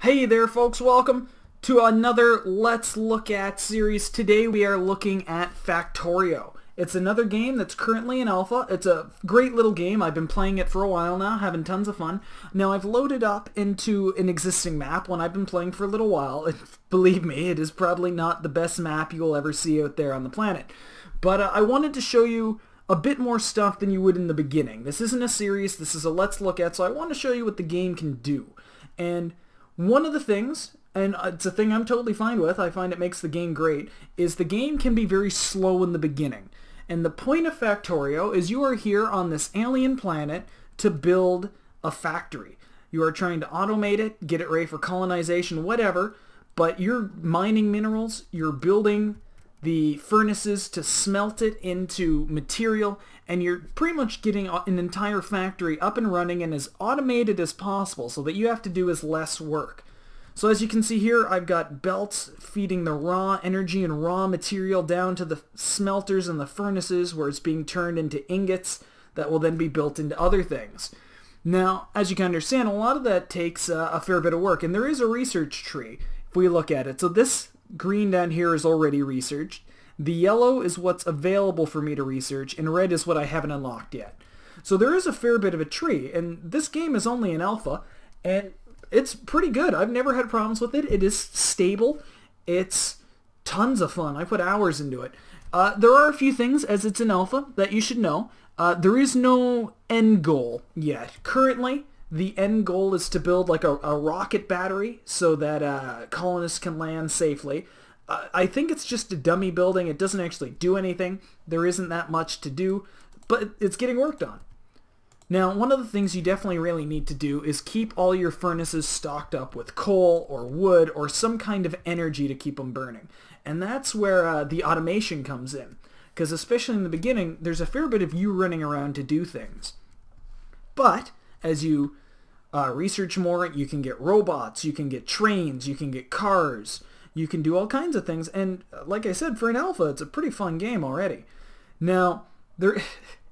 Hey there folks, welcome to another Let's Look At series. Today we are looking at Factorio. It's another game that's currently in alpha. It's a great little game. I've been playing it for a while now, having tons of fun. Now I've loaded up into an existing map, one I've been playing for a little while. Believe me, it is probably not the best map you will ever see out there on the planet. But I wanted to show you a bit more stuff than you would in the beginning. This isn't a series, this is a Let's Look At, so I want to show you what the game can do. And one of the things, and it's a thing I'm totally fine with, I find it makes the game great, is the game can be very slow in the beginning. And the point of Factorio is you are here on this alien planet to build a factory. You are trying to automate it, get it ready for colonization, whatever, but you're mining minerals, you're building the furnaces to smelt it into material, and you're pretty much getting an entire factory up and running and as automated as possible so that you have to do as less work. So as you can see here, I've got belts feeding the raw energy and raw material down to the smelters and the furnaces where it's being turned into ingots that will then be built into other things. Now, as you can understand, a lot of that takes a fair bit of work, and there is a research tree if we look at it. So this green down here is already researched. The yellow is what's available for me to research, and red is what I haven't unlocked yet. So there is a fair bit of a tree, and this game is only in alpha, and it's pretty good. I've never had problems with it. It is stable. It's tons of fun. I put hours into it. There are a few things, as it's in alpha, that you should know. There is no end goal yet. Currently, the end goal is to build like a rocket battery so that colonists can land safely. I think it's just a dummy building. It doesn't actually do anything. There isn't that much to do, but it's getting worked on. Now, one of the things you definitely really need to do is keep all your furnaces stocked up with coal or wood or some kind of energy to keep them burning. And that's where the automation comes in. Because especially in the beginning, there's a fair bit of you running around to do things. But as you research more, you can get robots, you can get trains, you can get cars, you can do all kinds of things. And like I said, for an alpha, it's a pretty fun game already. Now,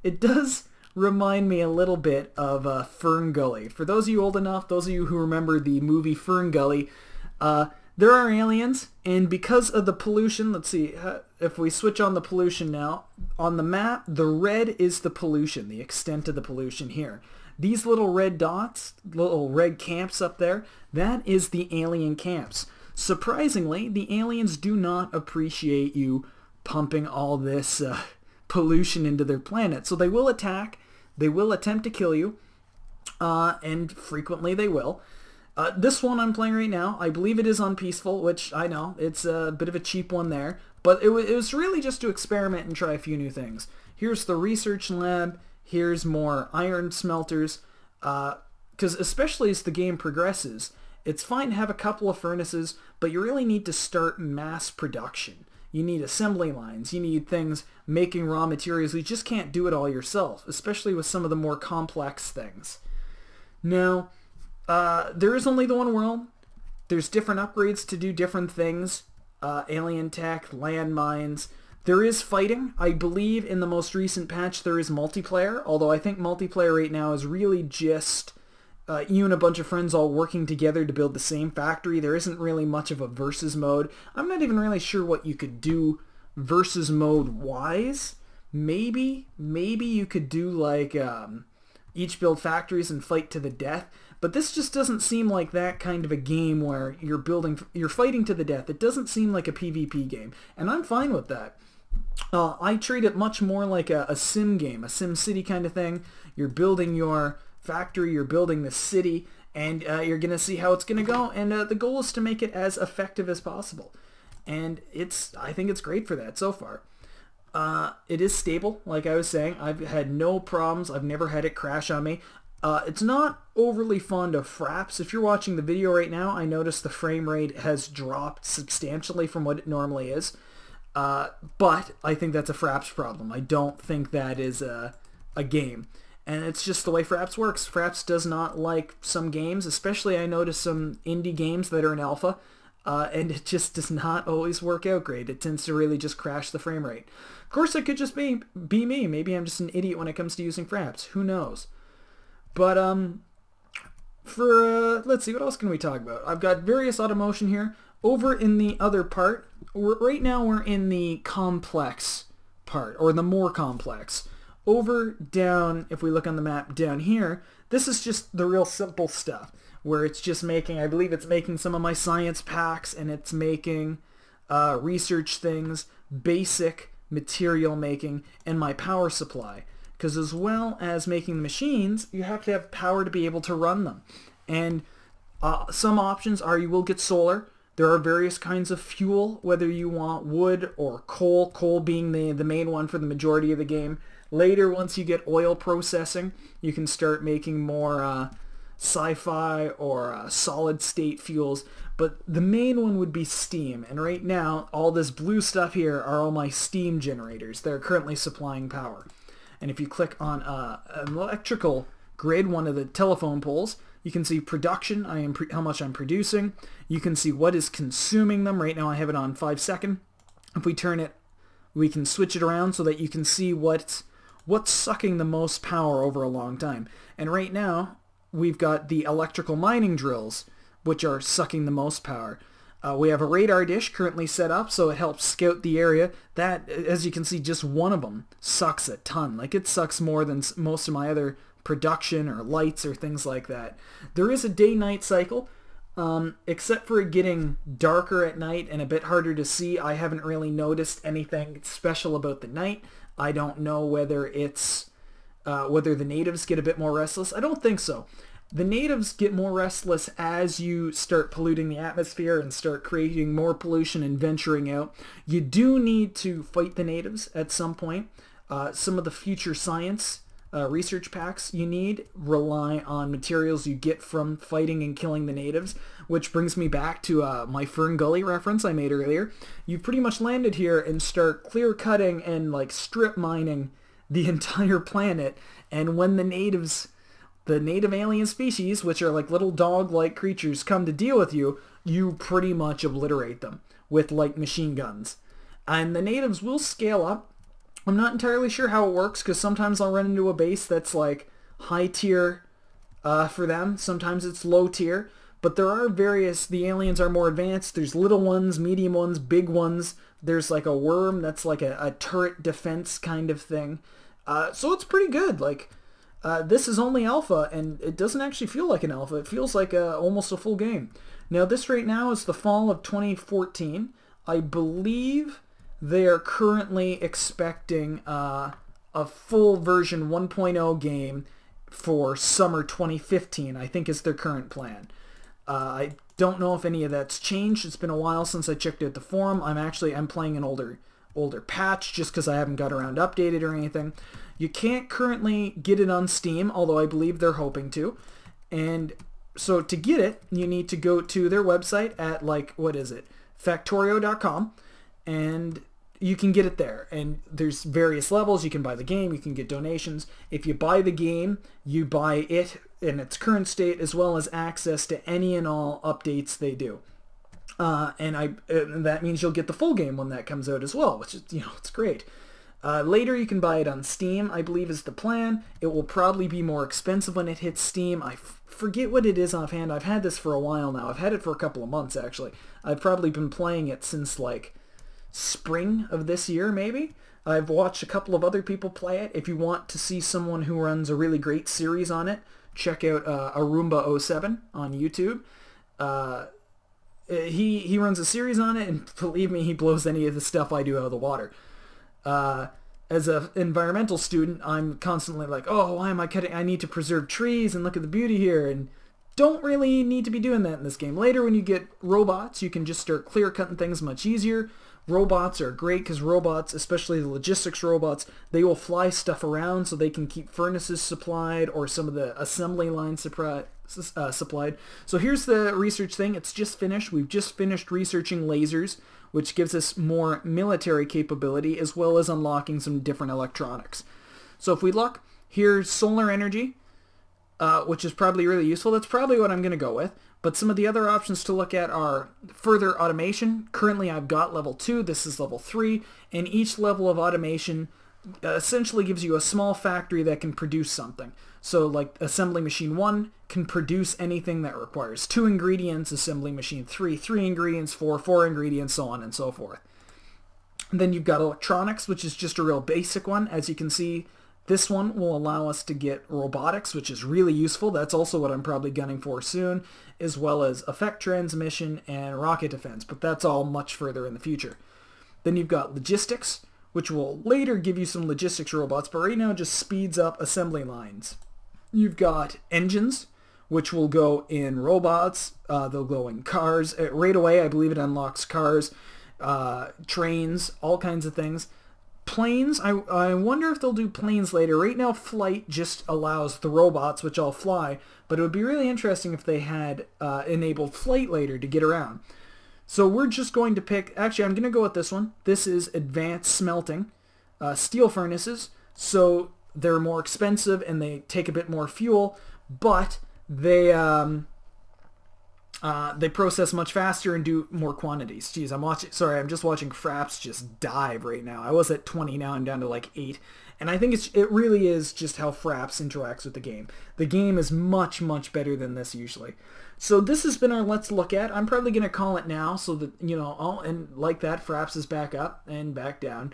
it does remind me a little bit of Fern Gully. For those of you old enough, those of you who remember the movie Fern Gully, there are aliens, and because of the pollution, let's see, if we switch on the pollution now, on the map, the red is the pollution, the extent of the pollution here. These little red dots, little red camps up there, that is the alien camps. Surprisingly, the aliens do not appreciate you pumping all this pollution into their planet. So they will attack, they will attempt to kill you, and frequently they will. This one I'm playing right now, I believe it is on peaceful, which I know, it's a bit of a cheap one there, but it was really just to experiment and try a few new things. Here's the research lab, here's more iron smelters, because especially as the game progresses, it's fine to have a couple of furnaces, but you really need to start mass production. You need assembly lines, you need things making raw materials. You just can't do it all yourself, especially with some of the more complex things. Now, there is only the one world. There's different upgrades to do different things. Alien tech, landmines. There is fighting. I believe in the most recent patch there is multiplayer, although I think multiplayer right now is really just you and a bunch of friends all working together to build the same factory. There isn't really much of a versus mode. I'm not even really sure what you could do versus mode wise. Maybe you could do like each build factories and fight to the death, but this just doesn't seem like that kind of a game where you're fighting to the death. It doesn't seem like a PvP game, and I'm fine with that. I treat it much more like a sim game, a Sim City kind of thing. You're building your factory, you're building the city, and you're going to see how it's going to go, and the goal is to make it as effective as possible. And I think it's great for that so far. It is stable, like I was saying. I've had no problems. I've never had it crash on me. It's not overly fond of fraps. If you're watching the video right now, I noticed the frame rate has dropped substantially from what it normally is. But I think that's a fraps problem. I don't think that is a game. And it's just the way Fraps works. Fraps does not like some games, especially I notice some indie games that are in alpha, and it just does not always work out great. It tends to really just crash the frame rate. Of course, it could just be me. Maybe I'm just an idiot when it comes to using Fraps. Who knows? But for, let's see, what else can we talk about? I've got various automotion here. Over in the other part, right now we're in the complex part, or the more complex. Over down, if we look on the map down here, this is just the real simple stuff, where it's just making, I believe it's making some of my science packs, and it's making research things, basic material making, and my power supply. Because as well as making the machines, you have to have power to be able to run them. And some options are you will get solar. There are various kinds of fuel, whether you want wood or coal, coal being the main one for the majority of the game. Later, once you get oil processing, you can start making more sci-fi or solid state fuels. But the main one would be steam. And right now, all this blue stuff here are all my steam generators that are currently supplying power. And if you click on an electrical grid, one of the telephone poles, you can see production, how much I'm producing. You can see what is consuming them. Right now I have it on 5 second. If we turn it, we can switch it around so that you can see what's sucking the most power over a long time. And right now, we've got the electrical mining drills, which are sucking the most power. We have a radar dish currently set up, so it helps scout the area. That, as you can see, just one of them sucks a ton. Like, it sucks more than most of my other production or lights or things like that. There is a day-night cycle, except for it getting darker at night and a bit harder to see. I haven't really noticed anything special about the night. I don't know whether it's whether the natives get a bit more restless. I don't think so. The natives get more restless as you start polluting the atmosphere and start creating more pollution and venturing out. You do need to fight the natives at some point. Some of the future science research packs you need rely on materials you get from fighting and killing the natives, which brings me back to my Fern Gully reference I made earlier. You pretty much landed here and start clear cutting and like strip mining the entire planet, and when the native alien species, which are like little dog-like creatures, come to deal with you, you pretty much obliterate them with like machine guns. And the natives will scale up. I'm not entirely sure how it works, because sometimes I'll run into a base that's like high tier for them. Sometimes it's low tier. But there are the aliens are more advanced. There's little ones, medium ones, big ones. There's like a worm that's like a turret defense kind of thing. So it's pretty good. Like, this is only alpha, and it doesn't actually feel like an alpha. It feels like almost a full game. Now, this right now is the fall of 2014. I believe they are currently expecting a full version 1.0 game for summer 2015, I think is their current plan. I don't know if any of that's changed. It's been a while since I checked out the forum. I'm playing an older patch just because I haven't got around to update it or anything. You can't currently get it on Steam, although I believe they're hoping to. And so to get it, you need to go to their website at, like, what is it? Factorio.com, and you can get it there. And there's various levels. You can buy the game. You can get donations. If you buy the game, you buy it in its current state, as well as access to any and all updates they do. And that means you'll get the full game when that comes out as well, which is, it's great. Later you can buy it on Steam, I believe is the plan. It will probably be more expensive when it hits Steam. I forget what it is offhand. I've had this for a while now. I've had it for a couple of months, actually. I've probably been playing it since, like, spring of this year, maybe. I've watched a couple of other people play it. If you want to see someone who runs a really great series on it, check out Arumba07 on YouTube. He runs a series on it, and believe me, he blows any of the stuff I do out of the water. As an environmental student, I'm constantly like, oh, why am I cutting? I need to preserve trees and look at the beauty here, and don't really need to be doing that in this game. Later, when you get robots, you can just start clear-cutting things much easier. Robots are great because robots, especially the logistics robots, they will fly stuff around so they can keep furnaces supplied or some of the assembly lines supplied. So here's the research thing. It's just finished. We've just finished researching lasers, which gives us more military capability as well as unlocking some different electronics. So if we look, here's solar energy, which is probably really useful. That's probably what I'm going to go with. But some of the other options to look at are further automation. Currently I've got level 2, this is level 3, and each level of automation essentially gives you a small factory that can produce something. So like assembly machine 1 can produce anything that requires 2 ingredients, assembly machine 3, 3 ingredients, 4, 4 ingredients, so on and so forth. And then you've got electronics, which is just a real basic one. As you can see, this one will allow us to get robotics, which is really useful. That's also what I'm probably gunning for soon, as well as effect transmission and rocket defense, but that's all much further in the future. Then you've got logistics, which will later give you some logistics robots, but right now just speeds up assembly lines. You've got engines, which will go in robots, they'll go in cars. Right away, I believe it unlocks cars, trains, all kinds of things. Planes, I wonder if they'll do planes later. Right now, flight just allows the robots, which all fly, but it would be really interesting if they had enabled flight later to get around. So we're just going to pick, actually I'm going to go with this one. This is advanced smelting, steel furnaces, so they're more expensive and they take a bit more fuel, but they process much faster and do more quantities. Jeez, I'm just watching Fraps just dive right now. I was at 20, now I'm down to like 8. And I think it really is just how Fraps interacts with the game. The game is much, much better than this usually. So this has been our Let's Look At. I'm probably going to call it now so that, you know, and like that, Fraps is back up and back down.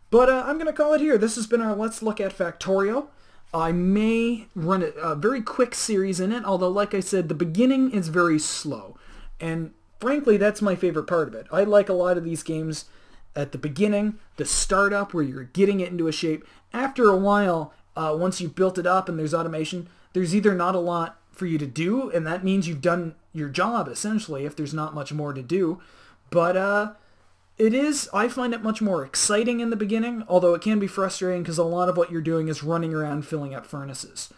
But I'm going to call it here. This has been our Let's Look At Factorio. I may run a very quick series in it, although like I said, the beginning is very slow. And frankly, that's my favorite part of it. I like a lot of these games at the beginning, the startup where you're getting it into a shape. After a while, once you've built it up and there's automation, there's either not a lot for you to do, and that means you've done your job essentially if there's not much more to do. But I find it much more exciting in the beginning, although it can be frustrating because a lot of what you're doing is running around filling up furnaces.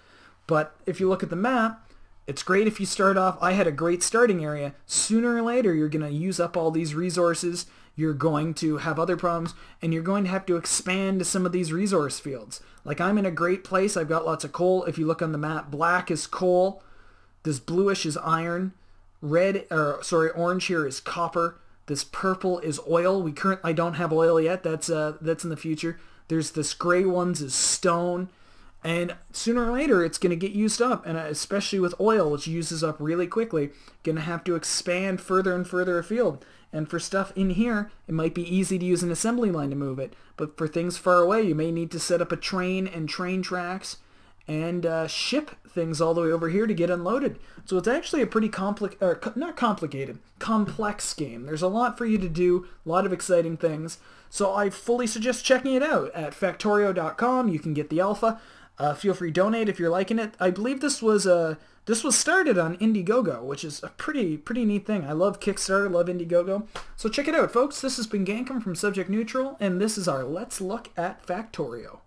But if you look at the map, it's great if you start off, I had a great starting area. Sooner or later, you're going to use up all these resources, you're going to have other problems, and you're going to have to expand to some of these resource fields. Like I'm in a great place, I've got lots of coal. If you look on the map, black is coal, this bluish is iron, orange here is copper, this purple is oil. I don't have oil yet, that's in the future. There's this gray ones is stone. And sooner or later, it's going to get used up, and especially with oil, which uses up really quickly, going to have to expand further and further afield. And for stuff in here, it might be easy to use an assembly line to move it. But for things far away, you may need to set up a train and train tracks and ship things all the way over here to get unloaded. So it's actually a pretty complex game. There's a lot for you to do, a lot of exciting things. So I fully suggest checking it out at Factorio.com. You can get the alpha. Feel free to donate if you're liking it. I believe this was started on Indiegogo, which is a pretty neat thing. I love Kickstarter, love Indiegogo. So check it out, folks. This has been Gankum from Subject Neutral, and this is our Let's Look at Factorio.